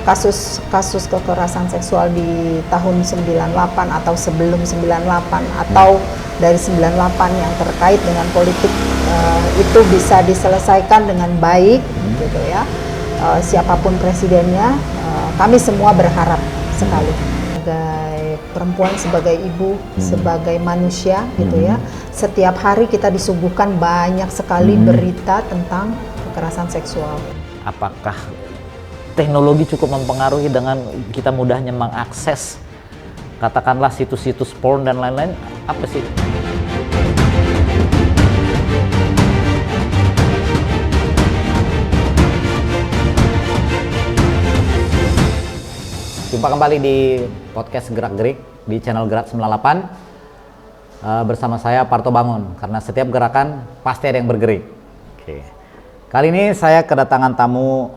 kasus kekerasan seksual di tahun 98 atau sebelum 98 atau dari 98 yang terkait dengan politik itu bisa diselesaikan dengan baik gitu ya. Siapapun presidennya, kami semua berharap sekali. Sebagai perempuan, sebagai ibu, sebagai manusia gitu ya. Setiap hari kita disuguhkan banyak sekali berita tentang kekerasan seksual. Apakah teknologi cukup mempengaruhi dengan kita mudahnya mengakses katakanlah situs-situs porn dan lain-lain? Apa sih? Jumpa kembali di podcast Gerak-Gerik di channel Gerak 98 bersama saya Parto Bangun, karena setiap gerakan pasti ada yang bergerik. Oke. Kali ini saya kedatangan tamu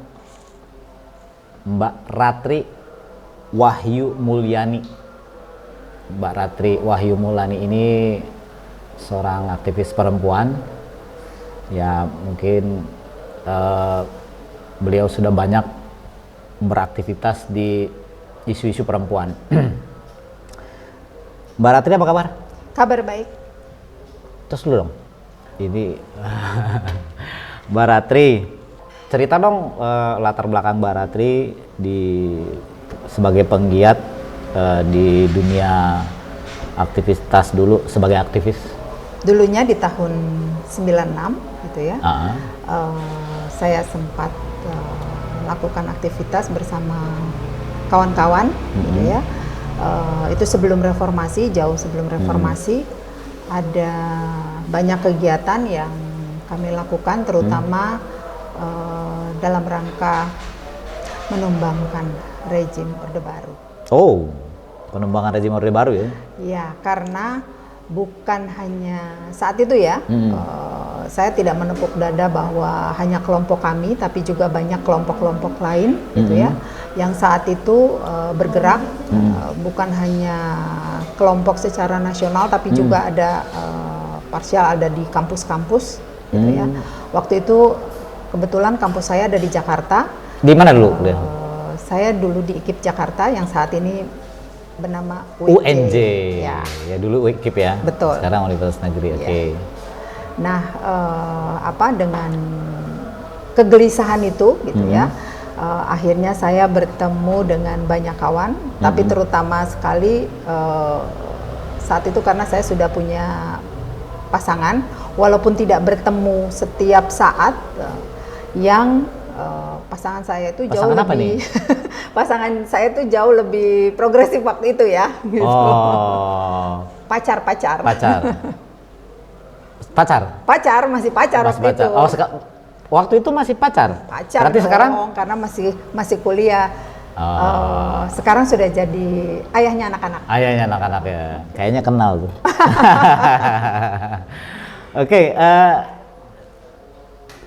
Mbak Ratri Wahyu Mulyani. Mbak Ratri Wahyu Mulyani ini seorang aktivis perempuan. Ya mungkin beliau sudah banyak beraktivitas di isu-isu perempuan. Mbak Ratri apa kabar? Kabar baik. Terus dulu dong. Ini Mbak Ratri, cerita dong latar belakang Mbak Ratri sebagai penggiat di dunia aktivitas dulu sebagai aktivis. Dulunya di tahun 96 gitu ya. Saya sempat melakukan aktivitas bersama kawan-kawan gitu ya. Itu sebelum reformasi, jauh sebelum reformasi. Ada banyak kegiatan yang kami lakukan, terutama dalam rangka menumbangkan rezim Orde Baru. Oh, penumbangan rezim Orde Baru ya? Ya, karena bukan hanya saat itu ya, saya tidak menepuk dada bahwa hanya kelompok kami, tapi juga banyak kelompok-kelompok lain gitu ya, yang saat itu bergerak, bukan hanya kelompok secara nasional, tapi juga ada parsial ada di kampus-kampus gitu ya. Waktu itu kebetulan kampus saya ada di Jakarta. Di mana dulu? Saya dulu di IKIP Jakarta yang saat ini bernama UNJ. Ya, dulu UIKIP ya. Betul. Sekarang Universitas Negeri. Ya. Oke. Nah, dengan kegelisahan itu gitu ya, akhirnya saya bertemu dengan banyak kawan, tapi terutama sekali saat itu karena saya sudah punya pasangan, walaupun tidak bertemu setiap saat, yang pasangan saya itu jauh lebih pasangan saya itu jauh lebih progresif waktu itu ya. Gitu. Oh. Pacar. Masih pacar waktu itu. Oh, waktu itu masih pacar. Berarti dong, sekarang karena masih kuliah. Sekarang sudah jadi ayahnya anak-anak. Ayahnya anak-anak ya. Kayaknya kenal tuh. Oke,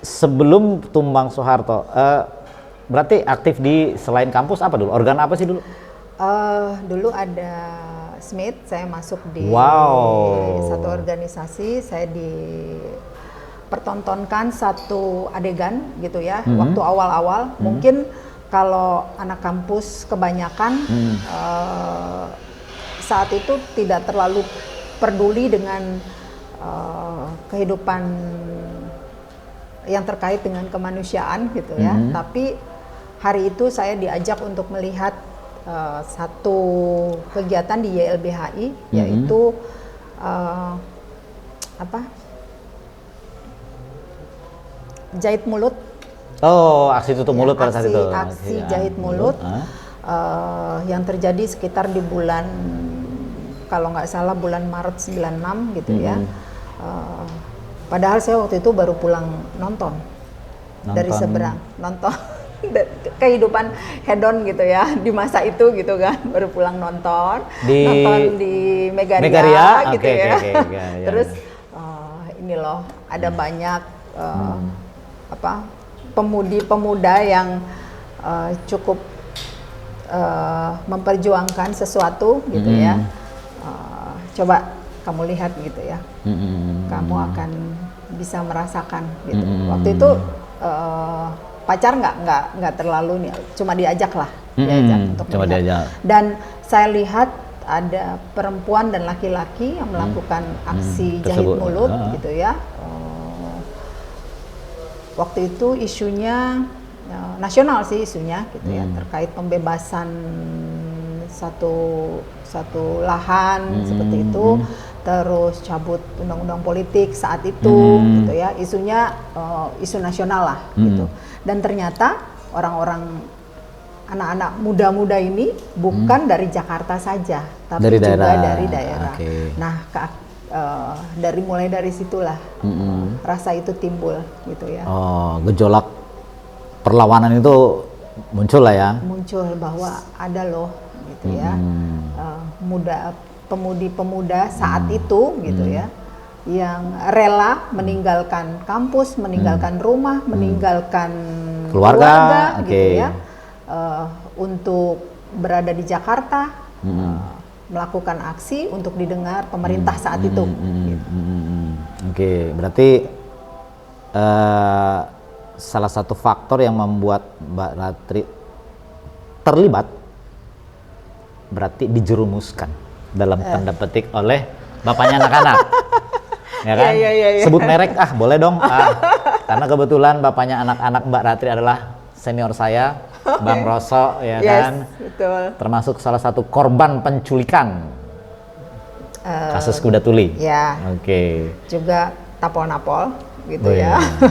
sebelum tumbang Soeharto, berarti aktif di selain kampus apa dulu? Organ apa sih dulu? Dulu ada Smith, saya masuk di satu organisasi, saya dipertontonkan satu adegan gitu ya, waktu awal-awal. Mungkin kalau anak kampus kebanyakan saat itu tidak terlalu peduli dengan kehidupan yang terkait dengan kemanusiaan gitu ya, tapi hari itu saya diajak untuk melihat satu kegiatan di YLBHI, yaitu jahit mulut. Oh, aksi tutup mulut pada saat itu. Aksi jahit mulut yang terjadi sekitar di bulan, kalau nggak salah bulan Maret 96 gitu ya. Padahal saya waktu itu baru pulang nonton dari seberang, nonton kehidupan hedon gitu ya di masa itu gitu kan, baru pulang nonton di Megaria gitu ya. Terus ini loh, ada banyak pemudi-pemuda yang cukup memperjuangkan sesuatu gitu ya. Coba kamu lihat gitu ya, kamu akan bisa merasakan gitu. Waktu itu pacar nggak terlalu nih, cuma diajak lah, untuk cuma melihat. diajak. Dan saya lihat ada perempuan dan laki-laki yang melakukan aksi jahit tersebut. mulut gitu ya. Waktu itu isunya nasional sih isunya gitu ya, terkait pembebasan satu lahan seperti itu, terus cabut undang-undang politik saat itu gitu ya, isunya isu nasional lah gitu. Dan ternyata orang-orang anak-anak muda-muda ini bukan dari Jakarta saja, tapi dari juga daerah. dari daerah. Okay. Nah, mulai dari situlah rasa itu timbul gitu ya. Oh, gejolak perlawanan itu muncul lah ya. Muncul bahwa ada loh gitu ya, pemudi-pemuda saat itu gitu ya, yang rela meninggalkan kampus, meninggalkan rumah, meninggalkan keluarga gitu ya, untuk berada di Jakarta, melakukan aksi untuk didengar pemerintah saat itu. Gitu. Oke, berarti salah satu faktor yang membuat Mbak Ratri terlibat berarti dijerumuskan dalam tanda petik oleh bapaknya anak-anak. Ya kan? Iya. Sebut merek boleh dong. Karena kebetulan bapaknya anak-anak Mbak Ratri adalah senior saya, Bang Roso, ya kan? Betul. Termasuk salah satu korban penculikan kasus kuda tuli. Ya. Oke. Juga tapol-napol gitu Iya. ya.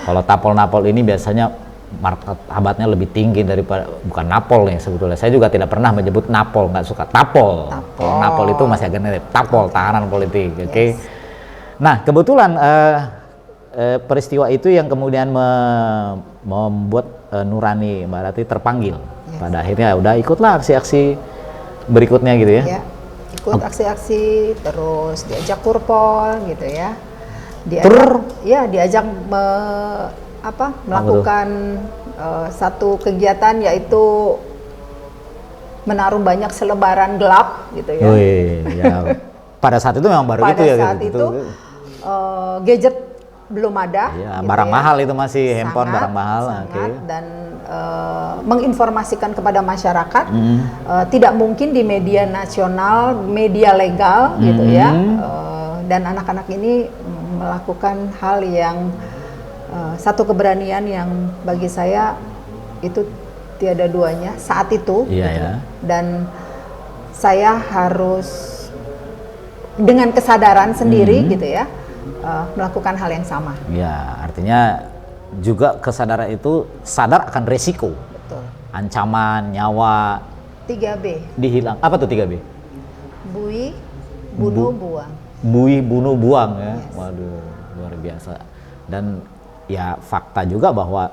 Kalau tapol-napol ini biasanya martabatnya lebih tinggi daripada, bukan napol nih sebetulnya. Saya juga tidak pernah menyebut napol, nggak suka tapol. Kalau napol itu masih agak mirip, tapol tahanan politik. Oke. Nah, kebetulan peristiwa itu yang kemudian membuat Nurani Mbak Ratri terpanggil. Pada akhirnya udah ikutlah aksi-aksi berikutnya gitu ya. Ikut aksi-aksi, terus diajak kurpol gitu ya. Diajak melakukan satu kegiatan, yaitu menaruh banyak selebaran gelap gitu ya. Ya. Pada saat itu memang baru itu ya. Pada saat itu gadget belum ada. Ya, gitu barang ya. mahal itu masih handphone barang mahal. Dan menginformasikan kepada masyarakat tidak mungkin di media nasional, media legal gitu ya. Dan anak-anak ini melakukan hal yang satu keberanian yang bagi saya itu tiada duanya saat itu. Dan saya harus dengan kesadaran sendiri gitu ya, melakukan hal yang sama. Ya, artinya juga kesadaran itu sadar akan resiko. Betul. Ancaman nyawa. 3B. Dihilang. Apa tuh 3B? Bui, bunuh, buang. Bui, bunuh, buang ya. Waduh, luar biasa. Dan ya fakta juga bahwa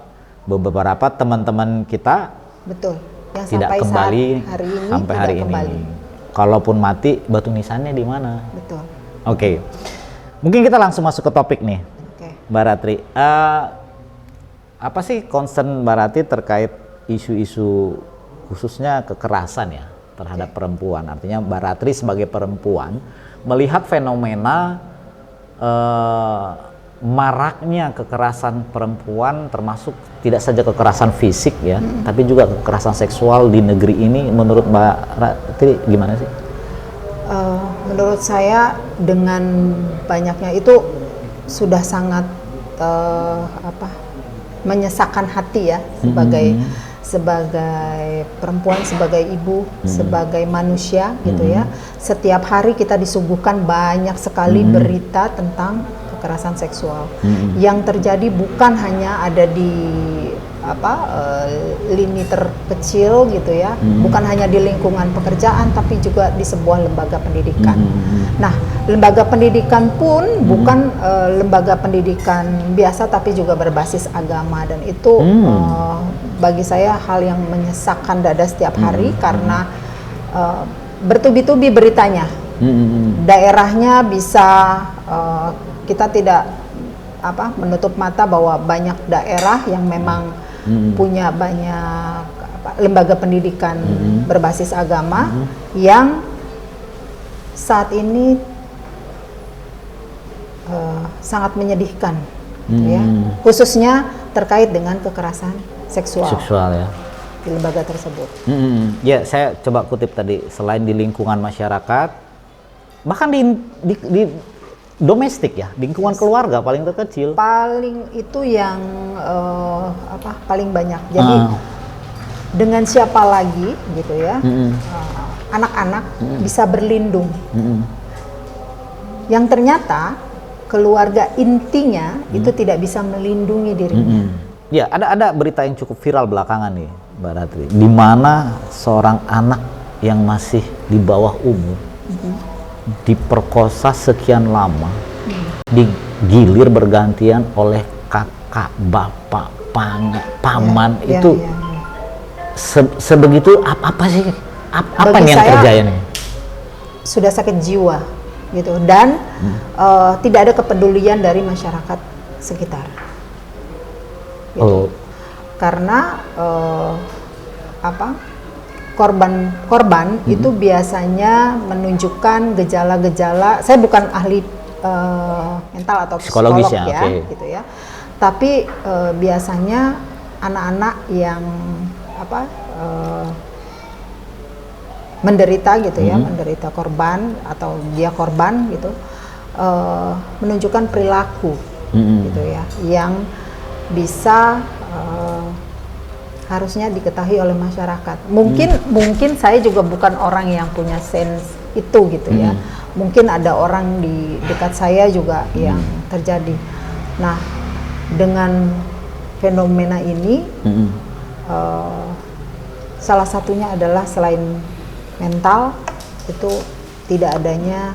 beberapa teman-teman kita yang tidak sampai kembali hari ini sampai hari ini. Kalaupun mati, batu nisannya di mana? Betul. Oke. Mungkin kita langsung masuk ke topik nih. Mbak Ratri, apa sih concern Mbak Ratri terkait isu-isu khususnya kekerasan ya terhadap perempuan? Artinya Mbak Ratri sebagai perempuan melihat fenomena maraknya kekerasan perempuan, termasuk tidak saja kekerasan fisik ya, tapi juga kekerasan seksual di negeri ini. Menurut Mbak Ratri gimana sih? Menurut saya dengan banyaknya itu sudah sangat menyesakkan hati ya, sebagai perempuan, sebagai ibu, sebagai manusia gitu ya. Setiap hari kita disuguhkan banyak sekali berita tentang kekerasan seksual yang terjadi bukan hanya ada di lini terkecil gitu ya, bukan hanya di lingkungan pekerjaan, tapi juga di sebuah lembaga pendidikan. Nah, lembaga pendidikan pun bukan lembaga pendidikan biasa, tapi juga berbasis agama, dan itu bagi saya hal yang menyesakkan dada setiap hari karena bertubi-tubi beritanya. Daerahnya bisa kita tidak menutup mata bahwa banyak daerah yang memang punya banyak lembaga pendidikan berbasis agama yang saat ini sangat menyedihkan, ya, khususnya terkait dengan kekerasan seksual ya di lembaga tersebut. Ya, saya coba kutip tadi, selain di lingkungan masyarakat, bahkan di domestik ya, lingkungan keluarga paling terkecil. Paling itu yang paling banyak. Jadi dengan siapa lagi gitu ya, anak-anak bisa berlindung. Yang ternyata keluarga intinya itu tidak bisa melindungi dirinya. Ya, ada berita yang cukup viral belakangan nih, Mbak Ratri, di mana seorang anak yang masih di bawah umur diperkosa sekian lama, digilir bergantian oleh kakak, bapak, paman, itu sebegitu apa sih? Apa nih yang terjadi nih? Sudah sakit jiwa gitu, dan tidak ada kepedulian dari masyarakat sekitar. Gitu. Karena korban itu biasanya menunjukkan gejala-gejala. Saya bukan ahli mental atau psikolog ya, gitu ya. Tapi biasanya anak-anak yang menderita gitu ya, menderita korban atau dia korban gitu, menunjukkan perilaku gitu ya, yang bisa harusnya diketahui oleh masyarakat. Mungkin saya juga bukan orang yang punya sense itu gitu ya. Mungkin ada orang di dekat saya juga yang terjadi. Nah, dengan fenomena ini salah satunya adalah selain mental, itu tidak adanya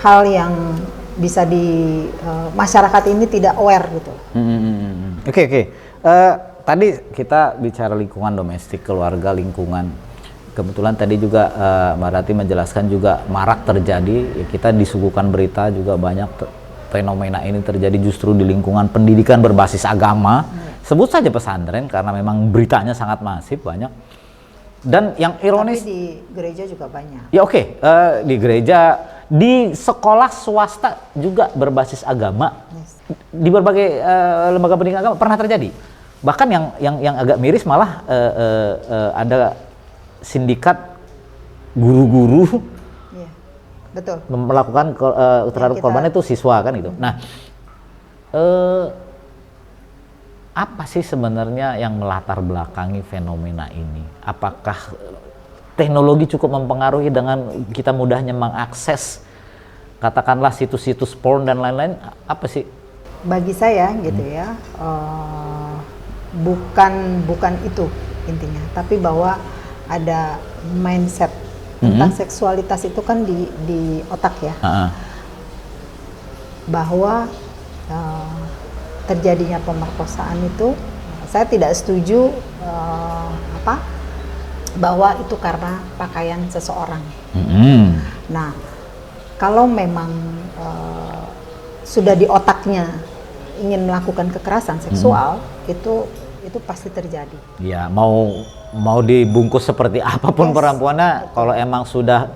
hal yang bisa di masyarakat ini tidak aware gitu. Oke. Tadi kita bicara lingkungan domestik, keluarga, lingkungan. Kebetulan tadi juga Mbak Ratri menjelaskan juga marak terjadi. Ya, kita disuguhkan berita juga banyak fenomena ini terjadi justru di lingkungan pendidikan berbasis agama. Sebut saja pesantren karena memang beritanya sangat masif, banyak. Dan yang ironis, tapi di gereja juga banyak. Ya di gereja, di sekolah swasta juga berbasis agama. Di berbagai lembaga pendidikan agama pernah terjadi. Bahkan yang agak miris malah ada sindikat guru-guru betul melakukan terhadap korban itu siswa kan gitu. Nah, apa sih sebenarnya yang melatar belakangi fenomena ini? Apakah teknologi cukup mempengaruhi dengan kita mudahnya mengakses katakanlah situs-situs porn dan lain-lain? Apa sih? Bagi saya gitu ya, bukan itu intinya, tapi bahwa ada mindset tentang seksualitas itu kan di otak ya, bahwa terjadinya pemerkosaan itu, saya tidak setuju bahwa itu karena pakaian seseorang. Nah, kalau memang sudah di otaknya ingin melakukan kekerasan seksual, itu pasti terjadi. Ya, mau dibungkus seperti apapun perempuannya, kalau emang sudah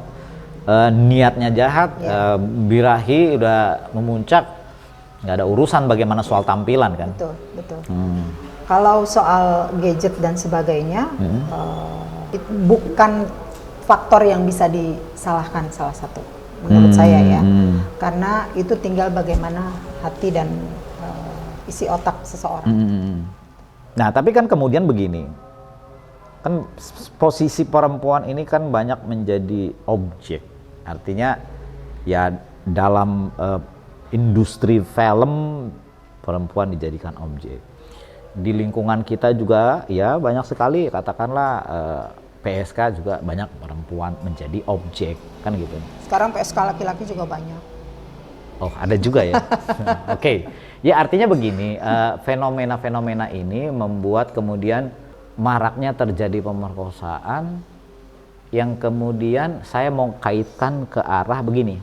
niatnya jahat, birahi udah memuncak, nggak ada urusan bagaimana soal tampilan kan. Betul. Kalau soal gadget dan sebagainya, itu bukan faktor yang bisa disalahkan salah satu menurut saya ya, karena itu tinggal bagaimana hati dan isi otak seseorang. Nah, tapi kan kemudian begini, kan posisi perempuan ini kan banyak menjadi objek, artinya ya dalam industri film perempuan dijadikan objek. Di lingkungan kita juga ya banyak sekali, katakanlah PSK juga banyak perempuan menjadi objek kan gitu. Sekarang PSK laki-laki juga banyak. Oh, ada juga ya. Oke. Ya artinya begini, fenomena-fenomena ini membuat kemudian maraknya terjadi pemerkosaan yang kemudian saya mau kaitkan ke arah begini.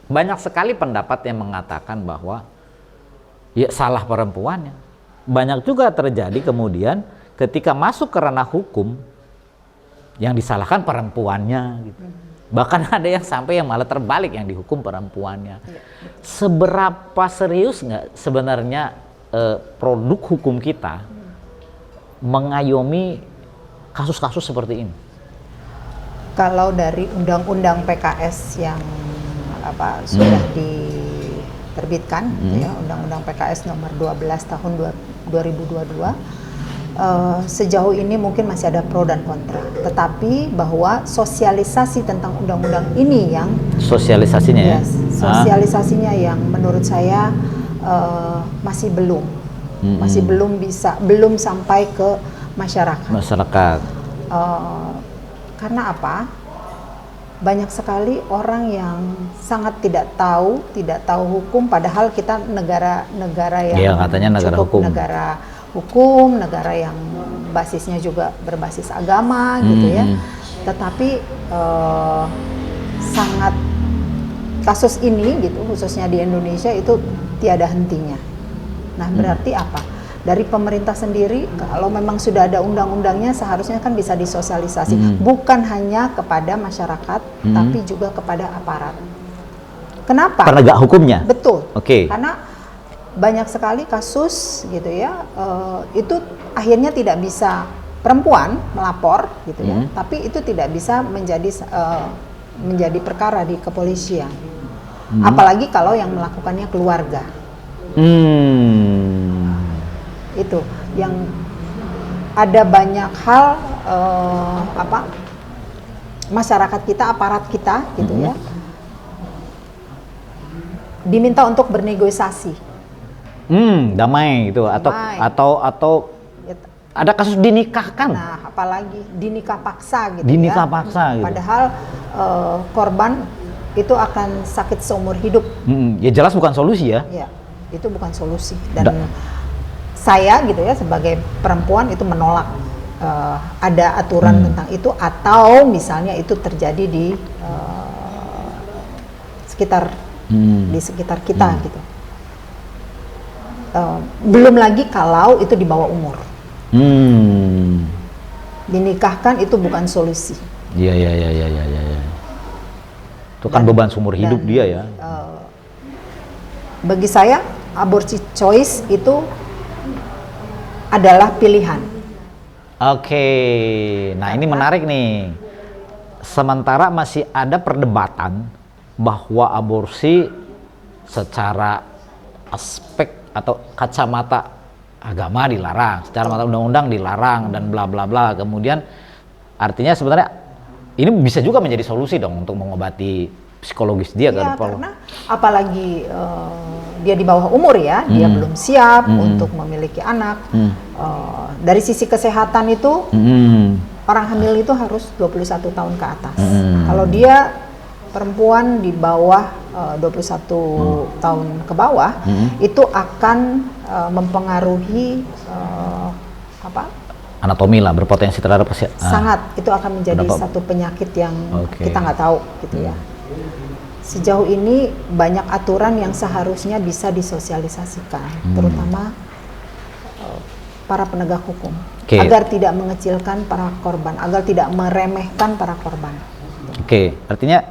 Banyak sekali pendapat yang mengatakan bahwa ya salah perempuannya. Banyak juga terjadi kemudian ketika masuk ke ranah hukum yang disalahkan perempuannya gitu. Bahkan ada yang sampai yang malah terbalik, yang dihukum perempuannya. Seberapa serius nggak sebenarnya produk hukum kita mengayomi kasus-kasus seperti ini? Kalau dari undang-undang PKS yang sudah diterbitkan, ya, Undang-Undang PKS nomor 12 tahun 2022, sejauh ini mungkin masih ada pro dan kontra. Tetapi bahwa sosialisasi tentang undang-undang ini yang sosialisasinya sosialisasinya yang menurut saya masih belum sampai ke masyarakat. Karena apa? Banyak sekali orang yang sangat tidak tahu hukum, padahal kita negara yang katanya negara cukup hukum. Negara yang basisnya juga berbasis agama gitu ya. Tetapi sangat kasus ini gitu, khususnya di Indonesia itu tiada hentinya. Nah, berarti apa? Dari pemerintah sendiri, kalau memang sudah ada undang-undangnya, seharusnya kan bisa disosialisasi, bukan hanya kepada masyarakat, tapi juga kepada aparat. Kenapa? Penegak hukumnya. Betul. Oke. Karena banyak sekali kasus gitu ya, itu akhirnya tidak bisa perempuan melapor gitu ya, tapi itu tidak bisa menjadi perkara di kepolisian. Apalagi kalau yang melakukannya keluarga. Itu yang ada banyak hal masyarakat kita, aparat kita gitu ya, diminta untuk bernegosiasi. Damai gitu, atau ada kasus dinikahkan. Nah, apalagi dinikah paksa gitu. Dinikah paksa gitu. Padahal korban itu akan sakit seumur hidup. Ya jelas bukan solusi ya. Ya, itu bukan solusi. Dan saya gitu ya sebagai perempuan itu menolak ada aturan tentang itu, atau misalnya itu terjadi di sekitar kita gitu. Belum lagi kalau itu di bawah umur. Dinikahkan itu bukan solusi. Iya. Itu kan beban seumur hidup dia ya. Bagi saya aborsi choice itu adalah pilihan. Oke, nah ini menarik nih. Sementara masih ada perdebatan bahwa aborsi secara aspek atau kacamata agama dilarang, secara mata undang-undang dilarang dan bla bla bla. Kemudian artinya sebenarnya ini bisa juga menjadi solusi dong untuk mengobati psikologis dia ya, kan? Karena apalagi dia di bawah umur ya, dia belum siap untuk memiliki anak. Dari sisi kesehatan itu orang hamil itu harus 21 tahun ke atas. Kalau dia perempuan di bawah 21 tahun ke bawah, itu akan mempengaruhi anatomi lah, berpotensi terhadap sangat, itu akan menjadi satu penyakit yang kita nggak tahu gitu ya. Sejauh ini banyak aturan yang seharusnya bisa disosialisasikan, terutama para penegak hukum, agar tidak mengecilkan para korban, agar tidak meremehkan para korban. Artinya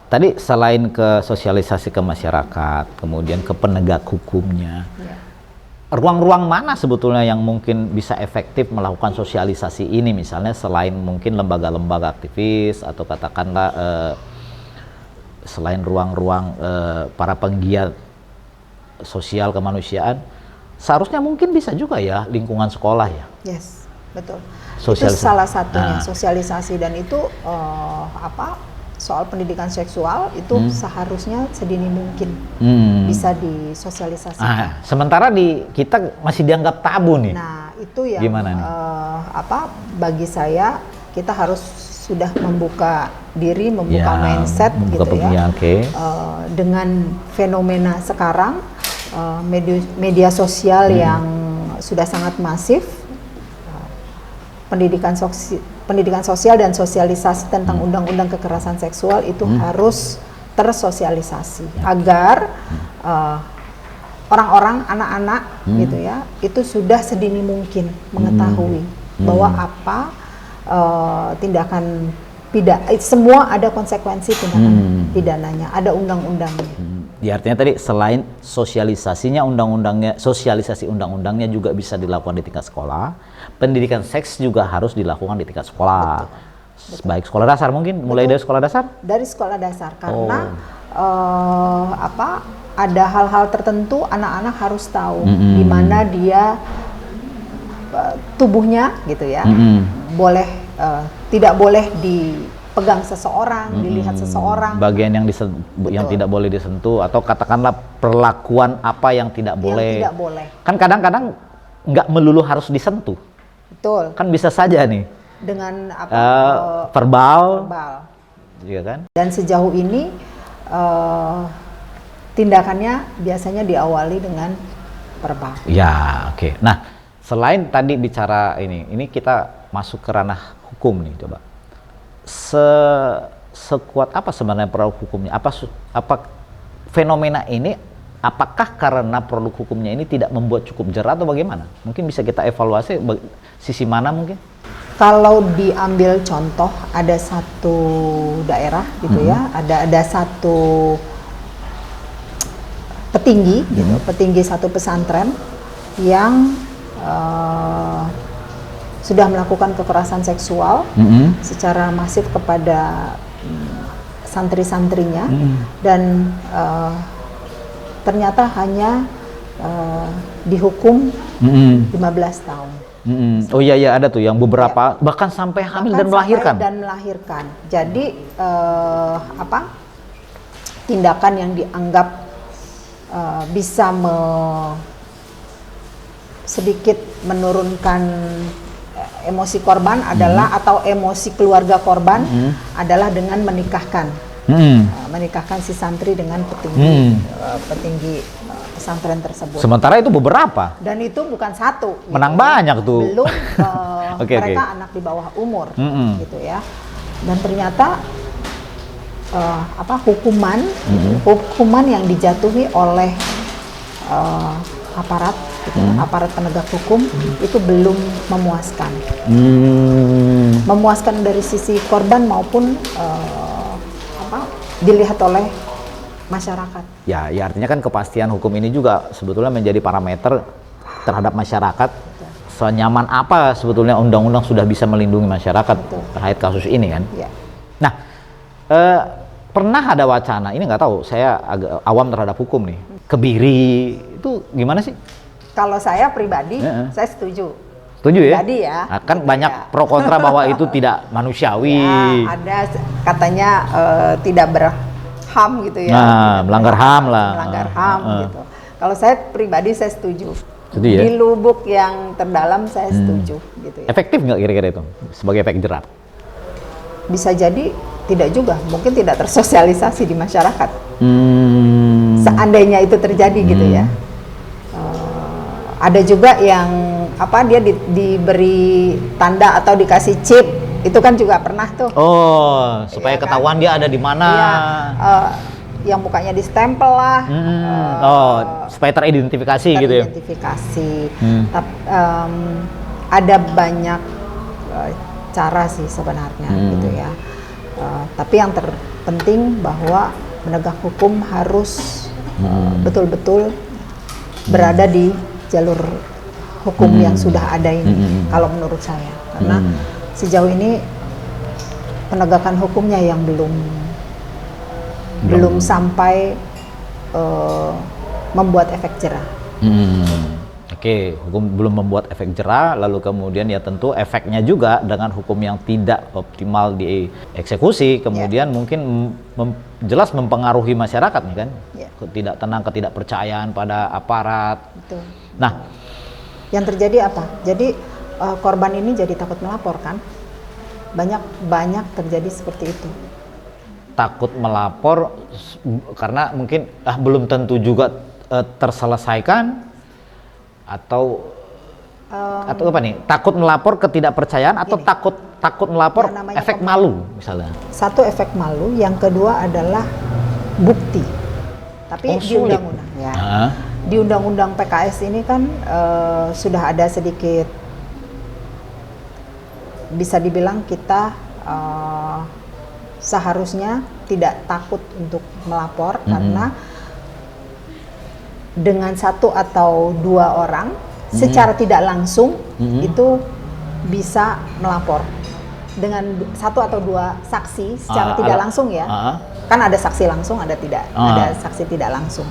tadi selain ke sosialisasi ke masyarakat, kemudian ke penegak hukumnya, ruang-ruang mana sebetulnya yang mungkin bisa efektif melakukan sosialisasi ini, misalnya selain mungkin lembaga-lembaga aktivis atau katakanlah selain ruang-ruang para penggiat sosial kemanusiaan, seharusnya mungkin bisa juga ya lingkungan sekolah ya. Yes, betul. Itu salah satunya sosialisasi, dan itu soal pendidikan seksual itu seharusnya sedini mungkin bisa disosialisasikan. Sementara di kita masih dianggap tabu nih. Nah, itu yang gimana nih? Bagi saya kita harus sudah membuka diri, membuka mindset gitu ya. Dengan fenomena sekarang media sosial yang sudah sangat masif, pendidikan sosial dan sosialisasi tentang undang-undang kekerasan seksual itu harus tersosialisasi agar orang-orang, anak-anak gitu ya, itu sudah sedini mungkin mengetahui bahwa tindakan pidana, semua ada konsekuensi tindakan pidananya, ada undang-undangnya. Ya, artinya tadi selain sosialisasinya sosialisasi undang-undangnya juga bisa dilakukan di tingkat sekolah, pendidikan seks juga harus dilakukan di tingkat sekolah. Betul. Baik sekolah dasar mungkin, mulai dari sekolah dasar? Dari sekolah dasar, karena ada hal-hal tertentu anak-anak harus tahu di mana dia tubuhnya gitu ya, tidak boleh dipegang seseorang, dilihat seseorang. Bagian yang tidak boleh disentuh, atau katakanlah perlakuan apa yang tidak boleh. Yang tidak boleh. Kan kadang-kadang nggak melulu harus disentuh. Betul. Kan bisa saja nih. Dengan verbal. Iya kan? Dan sejauh ini tindakannya biasanya diawali dengan verbal. Ya, oke. Nah, selain tadi bicara ini kita masuk ke ranah hukum nih, coba. Sekuat apa sebenarnya produk hukumnya? Apa fenomena ini? Apakah karena produk hukumnya ini tidak membuat cukup jera atau bagaimana? Mungkin bisa kita evaluasi sisi mana mungkin? Kalau diambil contoh, ada satu daerah gitu ya, ada satu petinggi gitu, petinggi satu pesantren yang sudah melakukan kekerasan seksual secara masif kepada santri-santrinya, dan ternyata hanya dihukum 15 tahun. Oh iya ada tuh yang beberapa bahkan sampai hamil dan melahirkan. Jadi tindakan yang dianggap bisa sedikit menurunkan emosi korban adalah atau emosi keluarga korban adalah dengan menikahkan si santri dengan petinggi pesantren tersebut. Sementara itu beberapa. Dan itu bukan satu. Menang gitu. Banyak tuh. Belum mereka anak di bawah umur, gitu ya. Dan ternyata hukuman yang dijatuhi oleh aparat, gitu, aparat penegak hukum itu belum memuaskan. Memuaskan dari sisi korban maupun dilihat oleh masyarakat. Ya artinya kan kepastian hukum ini juga sebetulnya menjadi parameter terhadap masyarakat. Betul. Senyaman apa sebetulnya undang-undang sudah bisa melindungi masyarakat terkait kasus ini kan? Ya. Nah, pernah ada wacana, ini nggak tahu, saya agak awam terhadap hukum nih. Kebiri itu gimana sih? Kalau saya pribadi, saya setuju. Setuju ya? Pribadi ya. Nah, kan banyak pro kontra bahwa itu tidak manusiawi. Ya, ada katanya tidak berham gitu ya. Nah, melanggar HAM lah. Melanggar HAM gitu. Kalau saya pribadi saya setuju. Setuju ya? Di lubuk yang terdalam saya setuju gitu ya. Efektif nggak kira-kira itu sebagai efek jerat? Bisa jadi tidak juga, mungkin tidak tersosialisasi di masyarakat. Seandainya itu terjadi gitu ya. Ada juga yang dia diberi tanda atau dikasih chip, itu kan juga pernah tuh. Oh, supaya ketahuan dia ada di mana. Yang mukanya distempel lah. Supaya teridentifikasi gitu ya. Teridentifikasi. Ada banyak cara sih sebenarnya gitu ya. Tapi yang terpenting bahwa penegak hukum harus betul-betul berada di jalur hukum yang sudah ada ini, kalau menurut saya, karena sejauh ini penegakan hukumnya yang belum sampai membuat efek jera. Oke, hukum belum membuat efek jera, lalu kemudian ya tentu efeknya juga dengan hukum yang tidak optimal dieksekusi, kemudian mungkin jelas mempengaruhi masyarakat nih kan, tidak tenang, ketidakpercayaan pada aparat. Betul. Nah, yang terjadi apa? Jadi korban ini jadi takut melapor kan? Banyak terjadi seperti itu. Takut melapor karena mungkin belum tentu juga terselesaikan, atau apa nih? Takut melapor ketidakpercayaan atau takut melapor efek malu misalnya. Satu efek malu, yang kedua adalah bukti. Tapi di undang-undang ya. Di undang-undang PKS ini kan sudah ada sedikit, bisa dibilang kita seharusnya tidak takut untuk melapor karena dengan 1 atau 2 orang secara tidak langsung itu bisa melapor dengan 1 atau 2 saksi secara tidak langsung ya. Kan ada saksi langsung, ada saksi tidak langsung.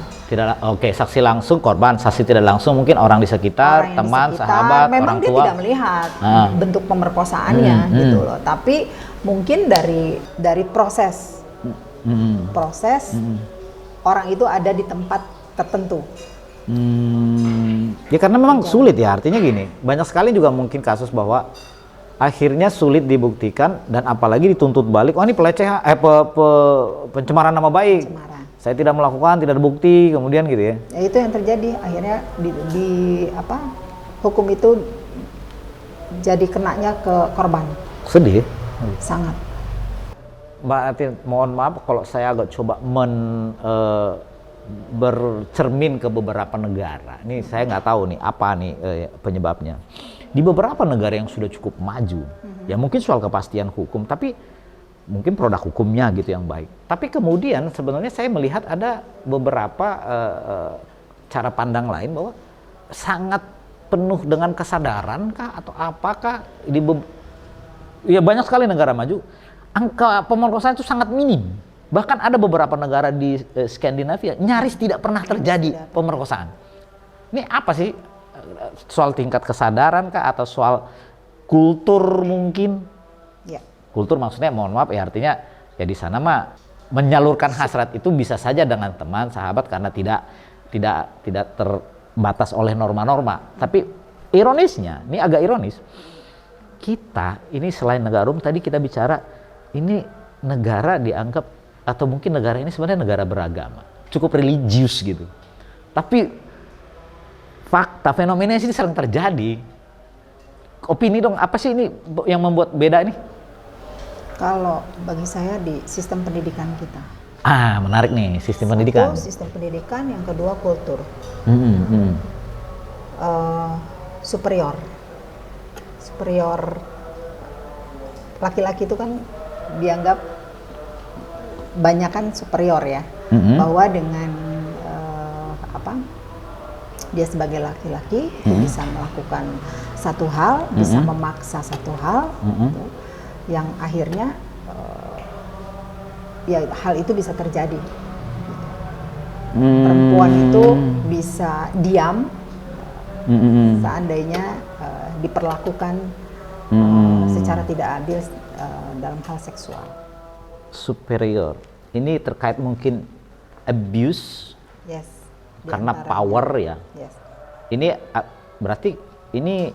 Oke, saksi langsung korban, saksi tidak langsung mungkin orang di sekitar, teman, sahabat, memang orang dia tua. tidak melihat bentuk pemerkosaannya gitu loh. Tapi mungkin dari proses orang itu ada di tempat tertentu. Ya karena memang sulit ya, artinya gini, banyak sekali juga mungkin kasus bahwa akhirnya sulit dibuktikan dan apalagi dituntut balik, oh ini pelecehan, pencemaran nama baik. Saya tidak melakukan, tidak ada bukti, kemudian gitu ya. Ya itu yang terjadi, akhirnya hukum itu jadi kenanya ke korban. Sedih. Sangat. Mbak Atin, mohon maaf kalau saya agak coba bercermin ke beberapa negara. Ini saya nggak tahu nih apa nih penyebabnya. Di beberapa negara yang sudah cukup maju, ya mungkin soal kepastian hukum, tapi mungkin produk hukumnya gitu yang baik. Tapi kemudian sebenarnya saya melihat ada beberapa cara pandang lain bahwa sangat penuh dengan kesadaran kah atau apakah ya banyak sekali negara maju angka pemerkosaan itu sangat minim. Bahkan ada beberapa negara di Skandinavia nyaris tidak pernah terjadi pemerkosaan. Ini apa sih? Soal tingkat kesadaran kah atau soal kultur mungkin? Ya. Kultur maksudnya mohon maaf ya artinya ya di sana mah menyalurkan hasrat itu bisa saja dengan teman, sahabat karena tidak terbatas oleh norma-norma. Tapi ironisnya, ini agak ironis. Kita ini selain negara umum tadi kita bicara ini negara dianggap atau mungkin negara ini sebenarnya negara beragama, cukup religius gitu. Tapi fakta fenomena ini sering terjadi. Opini dong, apa sih ini yang membuat beda ini? Kalau bagi saya di sistem pendidikan kita. Menarik nih, sistem pendidikan. Sistem pendidikan, yang kedua kultur. Superior laki-laki itu kan dianggap banyak kan superior ya, bahwa dengan dia sebagai laki-laki bisa melakukan satu hal, bisa memaksa satu hal, gitu, yang akhirnya ya hal itu bisa terjadi. Perempuan itu bisa diam seandainya diperlakukan secara tidak adil dalam hal seksual. Superior, ini terkait mungkin abuse. Yes. Karena power ya. Yes. Ini berarti ini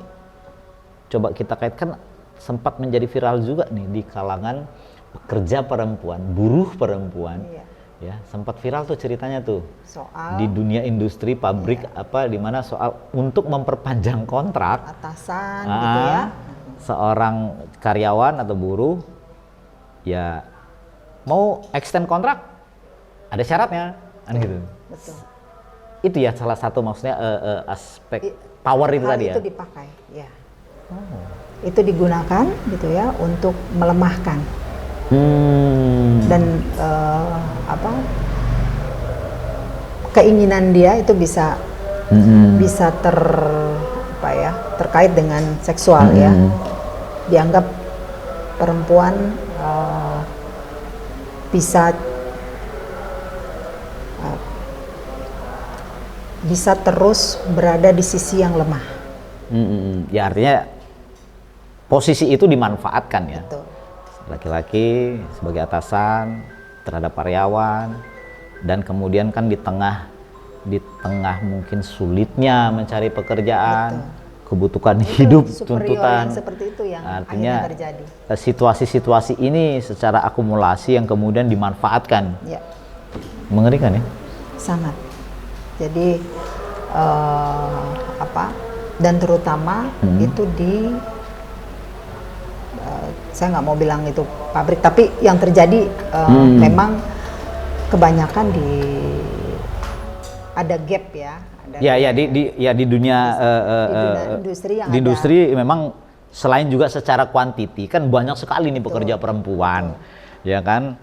coba kita kaitkan sempat menjadi viral juga nih di kalangan pekerja perempuan, buruh perempuan. Iya. Ya, sempat viral tuh ceritanya tuh. Soal di dunia industri pabrik di mana soal untuk memperpanjang kontrak atasan gitu ya. Seorang karyawan atau buruh ya mau extend kontrak ada syaratnya kan gitu. Betul. Itu ya salah satu maksudnya aspek power itu tadi ya. Itu dipakai, ya. Itu digunakan gitu ya untuk melemahkan. Dan keinginan dia itu bisa terkait dengan seksual ya. Dianggap perempuan bisa terus berada di sisi yang lemah. Ya artinya posisi itu dimanfaatkan ya. Betul. Laki-laki sebagai atasan terhadap karyawan dan kemudian kan di tengah mungkin sulitnya mencari pekerjaan, kebutuhan hidup, tuntutan seperti itu yang artinya terjadi. Situasi-situasi ini secara akumulasi yang kemudian dimanfaatkan. Ya. Mengerikan ya. Sangat. Jadi dan terutama itu di saya nggak mau bilang itu pabrik, tapi yang terjadi memang kebanyakan ada gap ya. Di dunia industri yang di industri memang selain juga secara kuantiti kan banyak sekali nih pekerja perempuan, ya kan.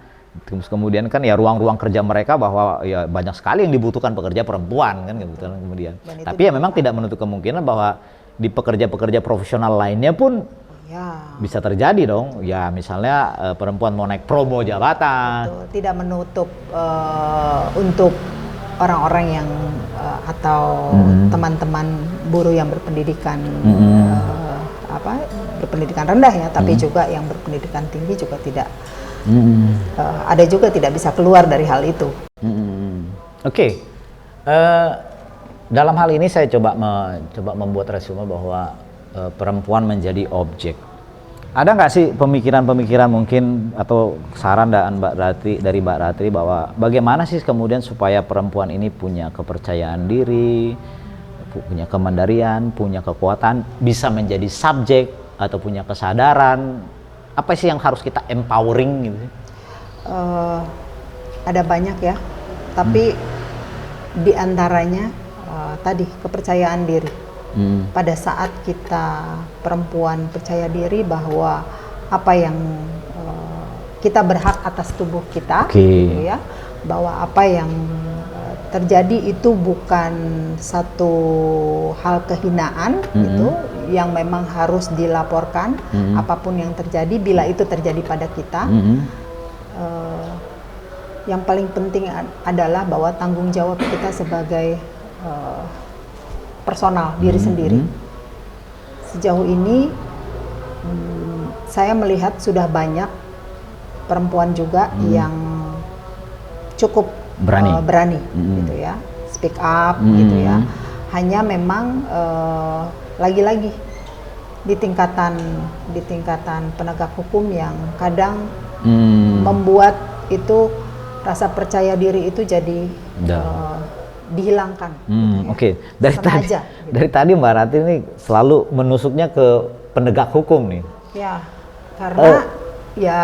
Terus kemudian kan ya ruang-ruang kerja mereka bahwa ya banyak sekali yang dibutuhkan pekerja perempuan kan gitu kemudian. Tapi ya memang tidak menutup kemungkinan bahwa di pekerja-pekerja profesional lainnya pun Ya. bisa terjadi dong. Ya misalnya perempuan mau naik promo jabatan. Betul. Tidak menutup untuk orang-orang yang atau teman-teman buruh yang berpendidikan berpendidikan rendah ya, tapi juga yang berpendidikan tinggi juga tidak. Ada juga tidak bisa keluar dari hal itu. Oke. Dalam hal ini saya coba membuat resume bahwa perempuan menjadi objek. Ada nggak sih pemikiran-pemikiran mungkin atau saran dari Mbak Ratri bahwa bagaimana sih kemudian supaya perempuan ini punya kepercayaan diri, punya kemandirian, punya kekuatan, bisa menjadi subjek atau punya kesadaran? Apa sih yang harus kita empowering gitu? Ada banyak ya, tapi di antaranya tadi kepercayaan diri. Pada saat kita perempuan percaya diri bahwa apa yang kita berhak atas tubuh kita, gitu ya, bahwa apa yang terjadi itu bukan satu hal kehinaan, gitu, yang memang harus dilaporkan apapun yang terjadi bila itu terjadi pada kita. Yang paling penting adalah bahwa tanggung jawab kita sebagai personal diri sendiri. Sejauh ini saya melihat sudah banyak perempuan juga yang cukup berani gitu ya, speak up gitu ya. Hanya memang lagi-lagi di tingkatan penegak hukum yang kadang membuat itu rasa percaya diri itu jadi dihilangkan. Oke. Dari tadi Mbak Ratri ini selalu menusuknya ke penegak hukum nih. Ya, karena ya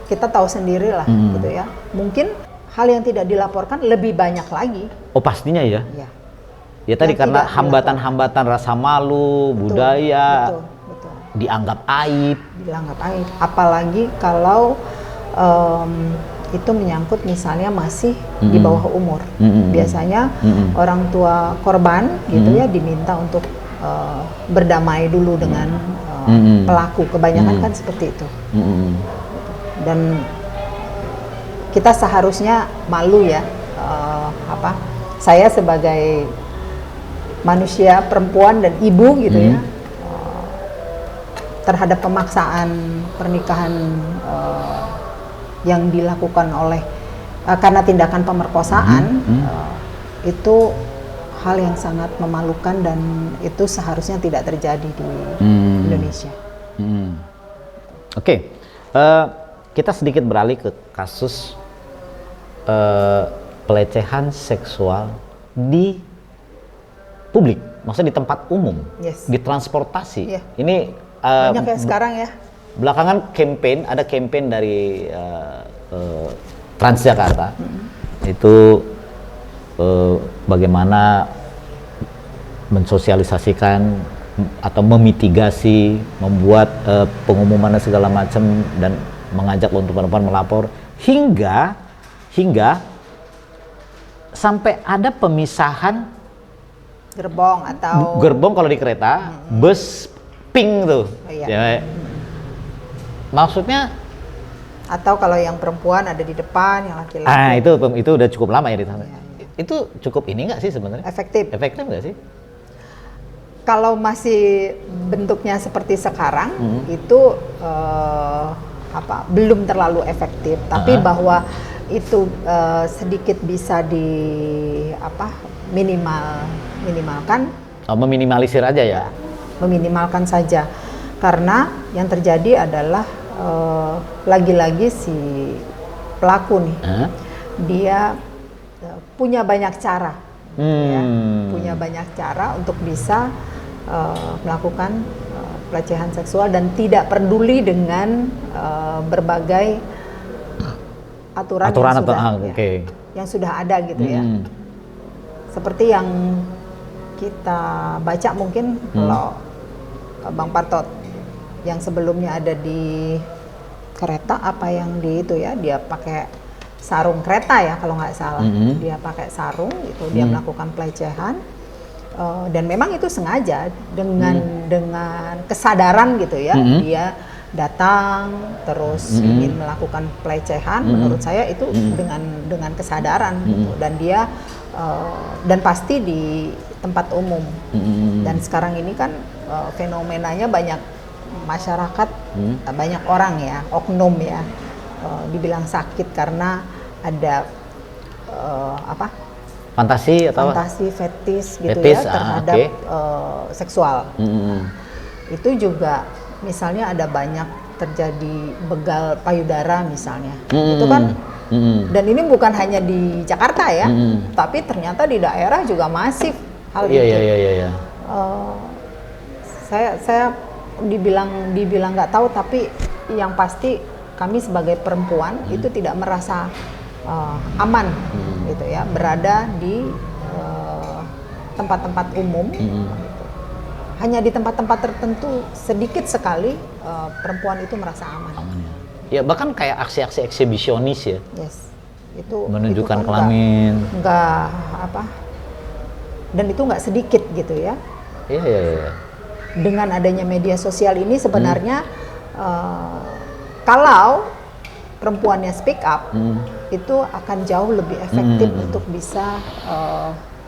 kita tahu sendiri lah gitu ya. Mungkin hal yang tidak dilaporkan lebih banyak lagi. Oh pastinya ya. Ya. Ya tadi karena hambatan-hambatan rasa malu, budaya, betul. dianggap aib. Apalagi kalau itu menyangkut misalnya masih di bawah umur. Biasanya orang tua korban gitu ya diminta untuk berdamai dulu dengan pelaku. Kebanyakan kan seperti itu. Dan kita seharusnya malu ya, saya sebagai manusia perempuan dan ibu gitu ya, terhadap pemaksaan pernikahan yang dilakukan oleh karena tindakan pemerkosaan, itu hal yang sangat memalukan dan itu seharusnya tidak terjadi di Indonesia. Oke. Kita sedikit beralih ke kasus pelecehan seksual di publik, maksudnya di tempat umum, di transportasi. Ini banyak ya sekarang ya. Belakangan ada campaign dari Transjakarta, itu bagaimana mensosialisasikan atau memitigasi, membuat pengumuman segala macam dan mengajak untuk perempuan melapor hingga sampai ada pemisahan gerbong kalau di kereta, bus pink tuh. Ya, maksudnya atau kalau yang perempuan ada di depan, yang laki-laki. Itu udah cukup lama ya di sana. Itu cukup ini nggak sih sebenarnya? Efektif nggak sih? Kalau masih bentuknya seperti sekarang itu belum terlalu efektif, tapi bahwa itu sedikit bisa minimalkan. Meminimalisir aja ya? Meminimalkan saja, karena yang terjadi adalah lagi-lagi si pelaku nih, dia punya banyak cara, punya banyak cara untuk bisa melakukan pelecehan seksual dan tidak peduli dengan berbagai aturan yang sudah ada gitu ya. Seperti yang kita baca mungkin kalau Bang Parto yang sebelumnya ada di kereta apa yang di itu ya, dia pakai sarung kereta ya kalau nggak salah, dia pakai sarung itu, dia melakukan pelecehan. Dan memang itu sengaja dengan kesadaran gitu ya, dia datang terus ingin melakukan pelecehan. Menurut saya itu dengan kesadaran gitu. Dan dia dan pasti di tempat umum. Dan sekarang ini kan fenomenanya banyak masyarakat, banyak orang ya, oknum ya, dibilang sakit karena ada fantasi atau fetis gitu fetis, ya terhadap seksual. Itu juga misalnya ada banyak terjadi begal payudara misalnya. Itu kan dan ini bukan hanya di Jakarta ya, tapi ternyata di daerah juga masif hal itu. Iya. Saya dibilang nggak tahu, tapi yang pasti kami sebagai perempuan itu tidak merasa aman gitu ya, berada di tempat-tempat umum gitu. Hanya di tempat-tempat tertentu sedikit sekali perempuan itu merasa aman. Ya bahkan kayak aksi-aksi eksibisionis ya. Yes, itu menunjukkan itu kan kelamin. Enggak dan itu nggak sedikit gitu ya. Iya. Dengan adanya media sosial ini sebenarnya kalau perempuannya speak up, itu akan jauh lebih efektif untuk bisa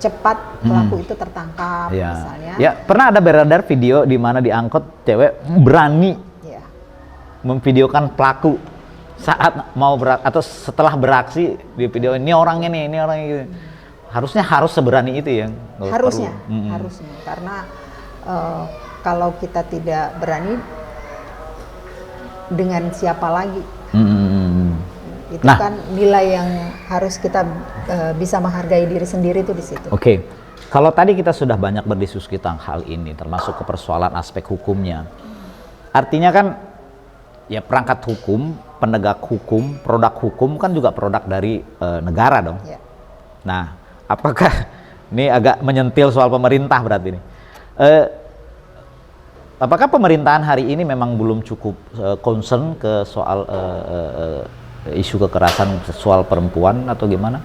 cepat pelaku itu tertangkap misalnya. Ya, pernah ada beredar video di mana di angkot cewek berani memvideokan pelaku saat mau atau setelah beraksi di video, ini orangnya gitu. Harus seberani itu ya. Harusnya karena kalau kita tidak berani, dengan siapa lagi? Itu kan nilai yang harus kita bisa menghargai diri sendiri itu di situ. Oke. Kalau tadi kita sudah banyak berdiskusi tentang hal ini, termasuk ke persoalan aspek hukumnya. Artinya kan ya perangkat hukum, penegak hukum, produk hukum kan juga produk dari negara dong. Ya. Nah, apakah ini agak menyentil soal pemerintah berarti ini? Apakah pemerintahan hari ini memang belum cukup concern ke soal isu kekerasan seksual perempuan atau gimana?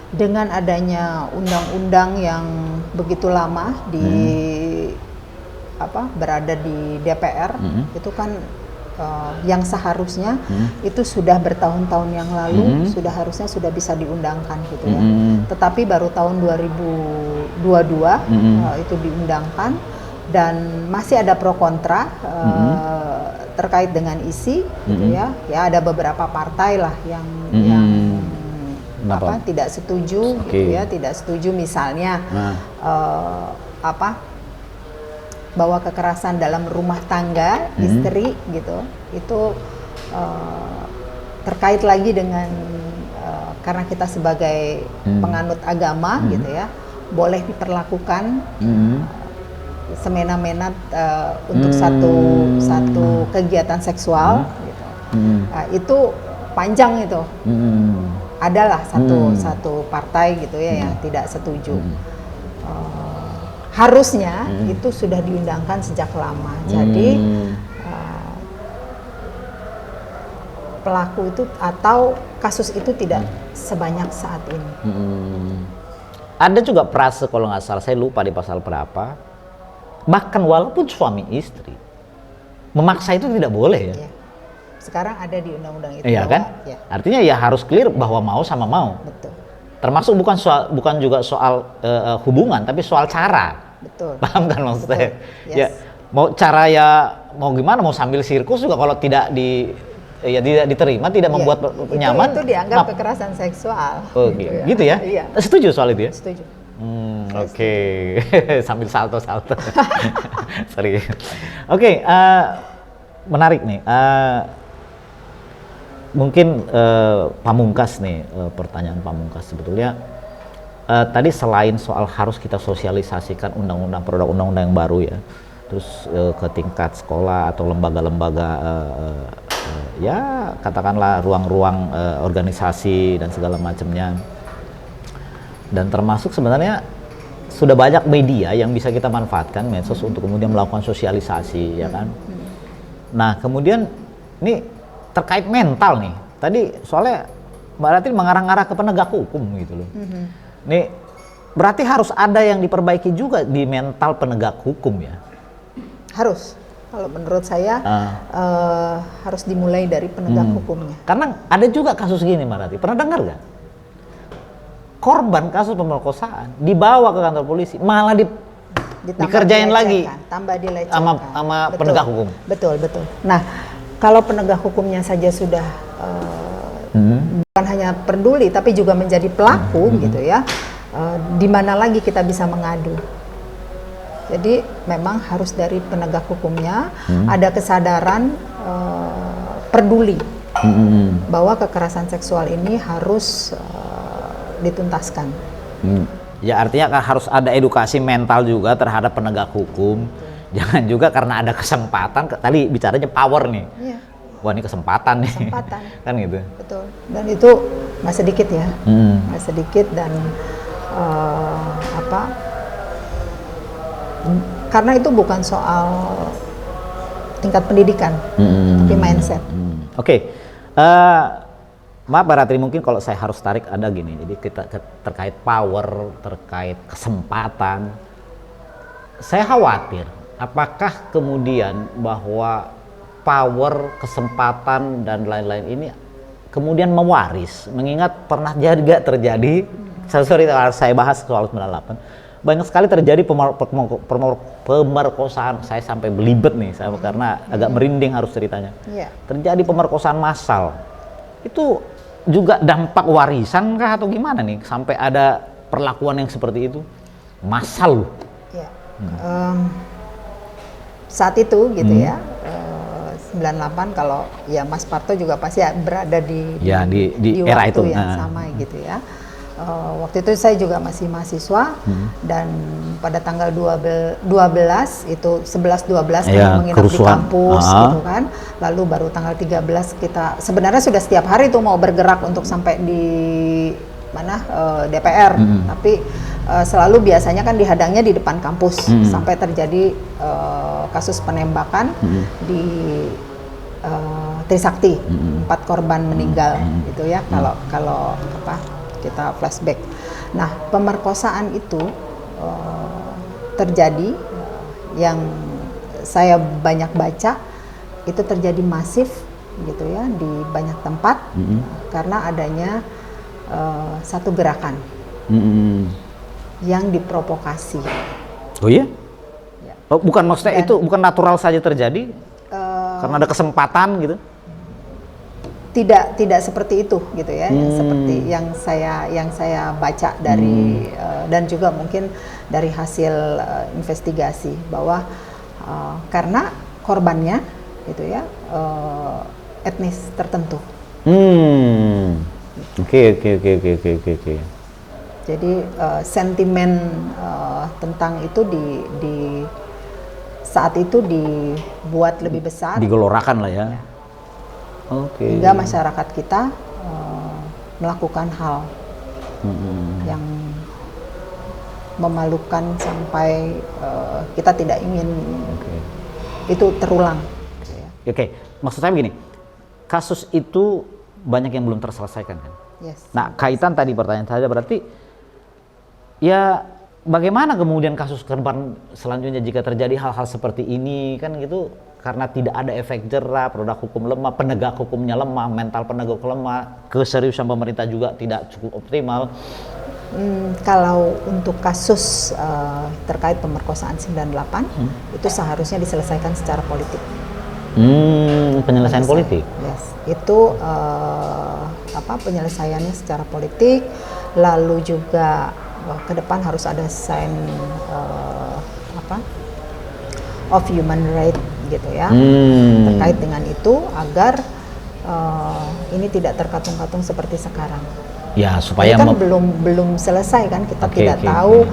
Dengan adanya undang-undang yang begitu lama berada di DPR, itu kan yang seharusnya itu sudah bertahun-tahun yang lalu harusnya sudah bisa diundangkan gitu ya. Tetapi baru tahun 2022 itu diundangkan dan masih ada pro kontra terkait dengan isi gitu ya. Ya ada beberapa partai lah yang tidak setuju gitu ya, tidak setuju misalnya bahwa kekerasan dalam rumah tangga istri gitu itu terkait lagi dengan karena kita sebagai penganut agama gitu ya, boleh diperlakukan semena-mena untuk satu kegiatan seksual gitu. Itu panjang itu. Adalah satu partai gitu ya yang tidak setuju. Harusnya itu sudah diundangkan sejak lama. Jadi pelaku itu atau kasus itu tidak sebanyak saat ini. Ada juga frase kalau nggak salah, saya lupa di pasal berapa. Bahkan walaupun suami istri memaksa itu tidak boleh ya. Sekarang ada di undang-undang itu. Iya kan? Ya. Artinya ya harus clear bahwa mau sama mau. Betul. Termasuk bukan juga soal hubungan, tapi soal cara. Betul. Paham kan maksudnya? Yes. Ya mau cara ya mau gimana, mau sambil sirkus juga kalau tidak tidak diterima, tidak membuat nyaman. Itu dianggap kekerasan seksual. Oh, gitu ya? Iya. Setuju soal itu ya? Setuju. Oke. Sambil salto. Sorry. Oke, menarik nih. Mungkin pamungkas nih, pertanyaan pamungkas sebetulnya. Tadi selain soal harus kita sosialisasikan produk undang-undang yang baru ya, terus ke tingkat sekolah atau lembaga-lembaga ya katakanlah ruang-ruang organisasi dan segala macamnya, dan termasuk sebenarnya sudah banyak media yang bisa kita manfaatkan, medsos, untuk kemudian melakukan sosialisasi ya kan. Nah kemudian ini terkait mental nih. Tadi soalnya Mbak Ratri mengarah-ngarah ke penegak hukum gitu loh. Nih berarti harus ada yang diperbaiki juga di mental penegak hukum ya? Harus. Kalau menurut saya harus dimulai dari penegak hukumnya. Karena ada juga kasus gini Mbak Ratri, pernah dengar gak? Korban kasus pemerkosaan dibawa ke kantor polisi, malah dikerjain lagi tambah dilecehkan sama penegak hukum. Betul. Nah, kalau penegak hukumnya saja sudah bukan hanya peduli tapi juga menjadi pelaku gitu ya, di mana lagi kita bisa mengadu? Jadi memang harus dari penegak hukumnya ada kesadaran peduli bahwa kekerasan seksual ini harus dituntaskan. Ya artinya harus ada edukasi mental juga terhadap penegak hukum. Jangan juga karena ada kesempatan, tadi bicaranya power nih. Iya. Wah ini kesempatan nih. Kesempatan. Kan gitu. Betul. Dan itu nggak sedikit ya. Nggak sedikit dan karena itu bukan soal tingkat pendidikan, tapi mindset. Oke. Maaf Mbak Ratri, mungkin kalau saya harus tarik ada gini, jadi kita terkait power, terkait kesempatan, saya khawatir apakah kemudian bahwa power, kesempatan dan lain-lain ini kemudian mewaris, mengingat pernah juga terjadi, sorry saya bahas soal 98, banyak sekali terjadi pemerkosaan, saya sampai belibet nih, karena agak merinding harus ceritanya. Terjadi pemerkosaan massal, itu juga dampak warisan kah atau gimana nih sampai ada perlakuan yang seperti itu massal loh? Ya. Saat itu gitu ya 98 kalau ya Mas Parto juga pasti berada di era waktu itu yang sama gitu ya. Waktu itu saya juga masih mahasiswa dan pada tanggal 12 itu 11-12 kami menginap di kampus gitu kan. Lalu baru tanggal 13 kita sebenarnya sudah setiap hari tuh mau bergerak untuk sampai di mana DPR, tapi selalu biasanya kan dihadangnya di depan kampus sampai terjadi kasus penembakan di Trisakti, 4 korban meninggal gitu ya. Kalau kita flashback. Nah, pemerkosaan itu terjadi yang saya banyak baca itu terjadi masif gitu ya di banyak tempat karena adanya satu gerakan yang diprovokasi. Oh iya? Ya. Oh, bukan maksudnya itu bukan natural saja terjadi karena ada kesempatan gitu? Tidak seperti itu gitu ya, seperti yang saya baca dari dan juga mungkin dari hasil investigasi bahwa karena korbannya gitu ya etnis tertentu. Oke. Jadi sentimen tentang itu di saat itu dibuat lebih besar, digelorakan lah ya. Hingga masyarakat kita melakukan hal yang memalukan sampai kita tidak ingin itu terulang. Oke, maksud saya begini, kasus itu banyak yang belum terselesaikan kan? Yes. Nah, kaitan tadi pertanyaan saya berarti ya bagaimana kemudian kasus ke depan selanjutnya jika terjadi hal-hal seperti ini kan gitu, karena tidak ada efek jerah, produk hukum lemah, penegak hukumnya lemah, mental penegak lemah, keseriusan pemerintah juga tidak cukup optimal. Kalau untuk kasus terkait pemerkosaan 98 itu seharusnya diselesaikan secara politik. Penyelesaian politik. Yes, itu penyelesaiannya secara politik, lalu juga ke depan harus ada sign of human right gitu ya, terkait dengan itu agar ini tidak terkatung-katung seperti sekarang. Ya supaya ini kan belum selesai kan, kita tidak tahu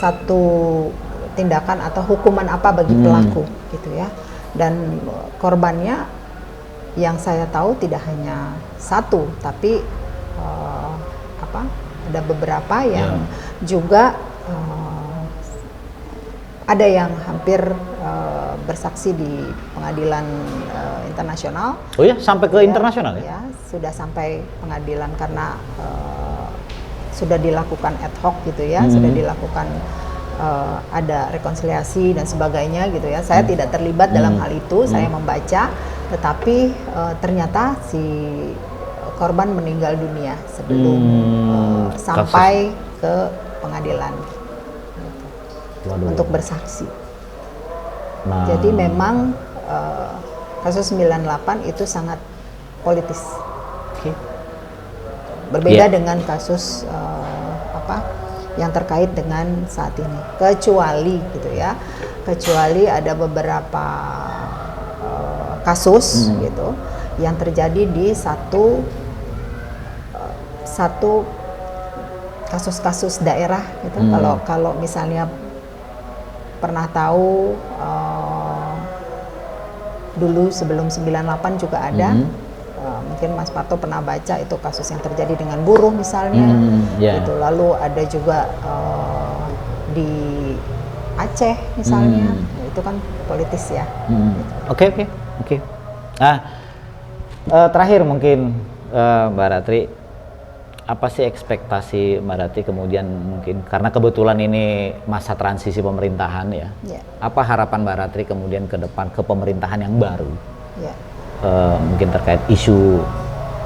satu tindakan atau hukuman apa bagi pelaku gitu ya. Dan korbannya yang saya tahu tidak hanya satu, tapi ada beberapa yang juga ada yang hampir bersaksi di pengadilan internasional. Oh ya, sampai ke internasional ya? Ya, sudah sampai pengadilan karena sudah dilakukan ad hoc gitu ya, sudah dilakukan ada rekonsiliasi dan sebagainya gitu ya. Saya tidak terlibat dalam hal itu, saya membaca, tetapi ternyata si korban meninggal dunia sebelum sampai ke pengadilan gitu, untuk bersaksi. Nah. Jadi memang kasus 98 itu sangat politis. Berbeda dengan kasus yang terkait dengan saat ini, kecuali gitu ya, kecuali ada beberapa kasus gitu yang terjadi di satu kasus-kasus daerah gitu. Kalau misalnya pernah tahu dulu sebelum 98 juga ada. Mungkin Mas Parto pernah baca itu kasus yang terjadi dengan buruh misalnya, gitu. Lalu ada juga di Aceh misalnya, itu kan politis ya. Oke. Nah, terakhir mungkin Mbak Ratri, apa sih ekspektasi Mbak Ratri kemudian mungkin karena kebetulan ini masa transisi pemerintahan ya? Apa harapan Mbak Ratri kemudian ke depan ke pemerintahan yang baru? Mungkin terkait isu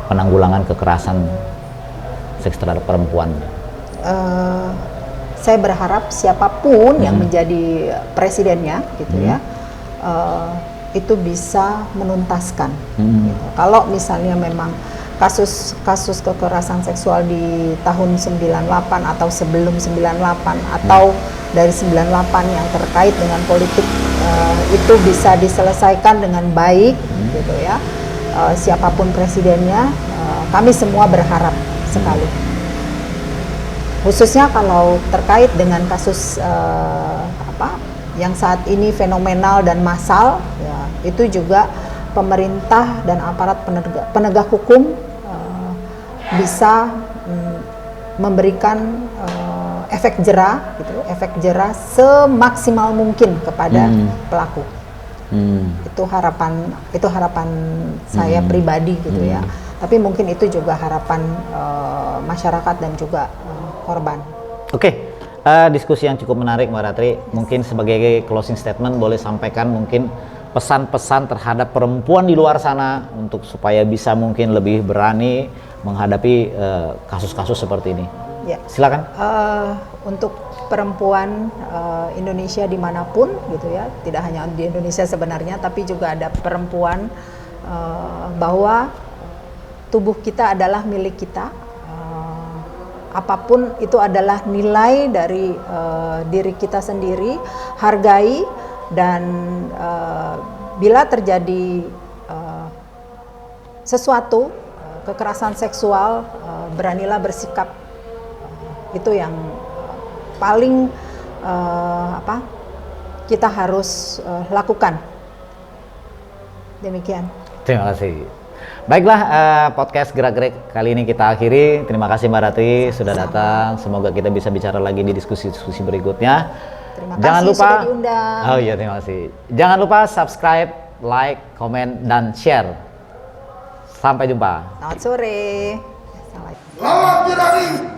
penanggulangan kekerasan seks terhadap perempuan. Saya berharap siapapun yang menjadi presidennya, gitu ya, itu bisa menuntaskan. Gitu. Kalau misalnya memang kasus kekerasan seksual di tahun 98 atau sebelum 98 atau dari 98 yang terkait dengan politik itu bisa diselesaikan dengan baik, gitu ya. Siapapun presidennya, kami semua berharap sekali. Khususnya kalau terkait dengan kasus yang saat ini fenomenal dan massal, ya, itu juga pemerintah dan aparat penegak hukum bisa memberikan efek jera, gitu, efek jera semaksimal mungkin kepada pelaku. Itu harapan saya pribadi gitu ya. Tapi mungkin itu juga harapan masyarakat dan juga korban. Oke. Diskusi yang cukup menarik Mbak Ratri. Mungkin sebagai closing statement boleh sampaikan mungkin pesan-pesan terhadap perempuan di luar sana untuk supaya bisa mungkin lebih berani menghadapi kasus-kasus seperti ini. Ya. Silakan. Untuk perempuan Indonesia dimanapun gitu ya, tidak hanya di Indonesia sebenarnya, tapi juga ada perempuan bahwa tubuh kita adalah milik kita. Apapun itu adalah nilai dari diri kita sendiri, hargai, dan bila terjadi sesuatu kekerasan seksual, beranilah bersikap. Itu yang paling kita harus lakukan. Demikian. Terima kasih. Baiklah, podcast Gerak-Gerik kali ini kita akhiri. Terima kasih Mbak Ratri sudah datang. Semoga kita bisa bicara lagi di diskusi-diskusi berikutnya. Jangan lupa sudah diundang. Oh iya, terima kasih. Jangan lupa subscribe, like, komen, dan share. Sampai jumpa. Selamat sore. Lawan tirani.